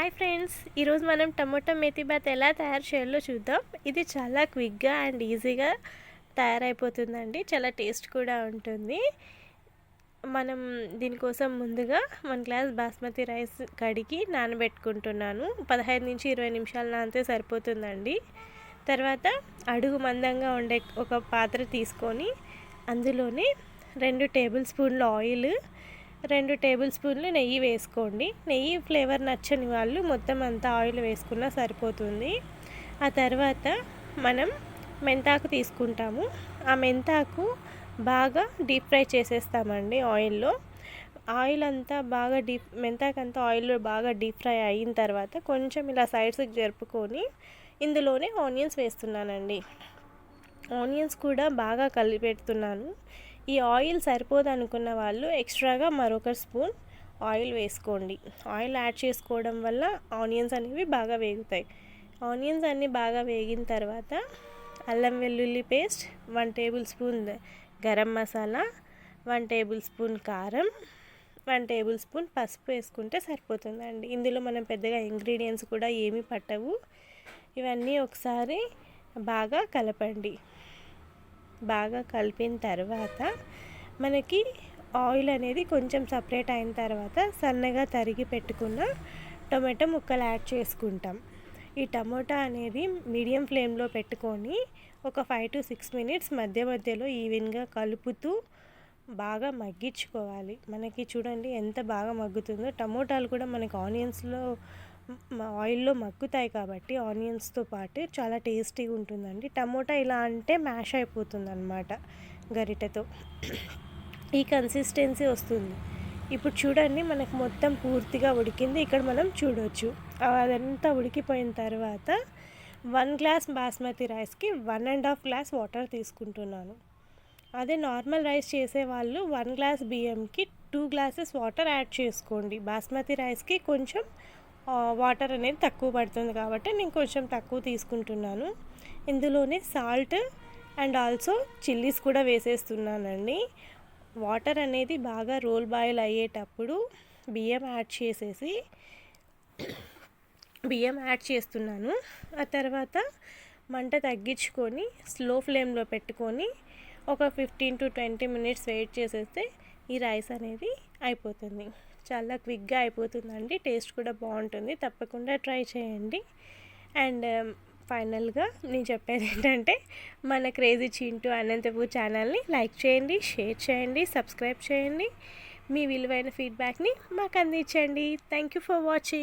Hi friends, ఈరోజు మనం tomato methi bath ఎలా తయారు చేయాలో చూద్దాం. ఇది చాలా క్విక్గా అండ్ ఈజీగా తయారైపోతుందండి. చాలా టేస్ట్ కూడా ఉంటుంది. మనం దీనికోసం ముందుగా 1 గ్లాస్ బాస్మతి రైస్ కడిగి నానబెట్టుకుంటున్నాను. 15 నుంచి 20 నిమిషాలు నానితే సరిపోతుందండి. తర్వాత అడుగు మందంగా ఉండే ఒక పాత్ర తీసుకొని అందులోనే 2 టేబుల్ స్పూన్ల ఆయిల్, 2 టేబుల్ స్పూన్లు నెయ్యి వేసుకోండి. నెయ్యి ఫ్లేవర్ నచ్చని వాళ్ళు మొత్తం అంతా ఆయిల్ వేసుకున్నా సరిపోతుంది. ఆ తర్వాత మనం మెంతాకు తీసుకుంటాము. ఆ మెంతాకు బాగా డీప్ ఫ్రై చేసేస్తామండి ఆయిల్లో. ఆయిల్ అంతా బాగా మెంతాకంతా ఆయిల్లో బాగా డీప్ ఫ్రై అయిన తర్వాత కొంచెం ఇలా సైడ్స్కి జరుపుకొని ఇందులోనే ఆనియన్స్ వేస్తున్నానండి. ఆనియన్స్ కూడా బాగా కలిపెడుతున్నాను. ఈ ఆయిల్ సరిపోదు అనుకున్న వాళ్ళు ఎక్స్ట్రాగా మరొక స్పూన్ ఆయిల్ వేసుకోండి. ఆయిల్ యాడ్ చేసుకోవడం వల్ల ఆనియన్స్ అనేవి బాగా వేగుతాయి. ఆనియన్స్ అన్నీ బాగా వేగిన తర్వాత అల్లం వెల్లుల్లి paste, 1 tablespoon garam masala, 1 tablespoon కారం, 1 టేబుల్ స్పూన్ పసుపు వేసుకుంటే సరిపోతుందండి. ఇందులో మనం పెద్దగా ఇంగ్రీడియంట్స్ కూడా ఏమీ పట్టవు. ఇవన్నీ ఒకసారి బాగా కలపండి. బాగా కలిపిన తర్వాత మనకి ఆయిల్ అనేది కొంచెం సపరేట్ అయిన తర్వాత సన్నగా తరిగి పెట్టుకున్న టొమాటో ముక్కలు యాడ్ చేసుకుంటాం. ఈ టమోటా అనేది మీడియం ఫ్లేమ్లో పెట్టుకొని ఒక 5 to 6 మినిట్స్ మధ్య మధ్యలో ఈవెన్గా కలుపుతూ బాగా మగ్గించుకోవాలి. మనకి చూడండి ఎంత బాగా మగ్గుతుందో. టమోటాలు కూడా మనకి ఆయిల్లో మగ్గుతాయి కాబట్టి ఆనియన్స్తో పాటు చాలా టేస్టీగా ఉంటుందండి. టమోటా ఇలా అంటే మ్యాష్ అయిపోతుంది అన్నమాట గరిటెతో. ఈ కన్సిస్టెన్సీ వస్తుంది. ఇప్పుడు చూడండి మనకు మొత్తం పూర్తిగా ఉడికింది. ఇక్కడ మనం చూడవచ్చు. అదంతా ఉడికిపోయిన తర్వాత 1 గ్లాస్ బాస్మతి రైస్కి 1.5 గ్లాస్ వాటర్ తీసుకుంటున్నాను. అదే నార్మల్ రైస్ చేసేవాళ్ళు 1 గ్లాస్ బియ్యంకి 2 గ్లాసెస్ వాటర్ యాడ్ చేసుకోండి. బాస్మతి రైస్కి కొంచెం వాటర్ అనేది తక్కువ పడుతుంది కాబట్టి నేను కొంచెం తక్కువ తీసుకుంటున్నాను. ఇందులోనే సాల్ట్ అండ్ ఆల్సో చిల్లీస్ కూడా వేసేస్తున్నానండి. వాటర్ అనేది బాగా రోల్ బాయిల్ అయ్యేటప్పుడు బియ్యం యాడ్ చేస్తున్నాను. ఆ తర్వాత మంట తగ్గించుకొని స్లో ఫ్లేమ్లో పెట్టుకొని ఒక 15 to 20 మినిట్స్ వెయిట్ చేసేస్తే ఈ రైస్ అనేది అయిపోతుంది. చాలా క్విక్గా అయిపోతుందండి. టేస్ట్ కూడా బాగుంటుంది. తప్పకుండా ట్రై చేయండి. అండ్ ఫైనల్గా నేను చెప్పేది ఏంటంటే మన క్రేజీ చింటూ అనంతపూర్ ఛానల్ని లైక్ చేయండి, షేర్ చేయండి, సబ్స్క్రైబ్ చేయండి. మీ విలువైన ఫీడ్బ్యాక్ని మాకు అందించండి. Thank you for watching.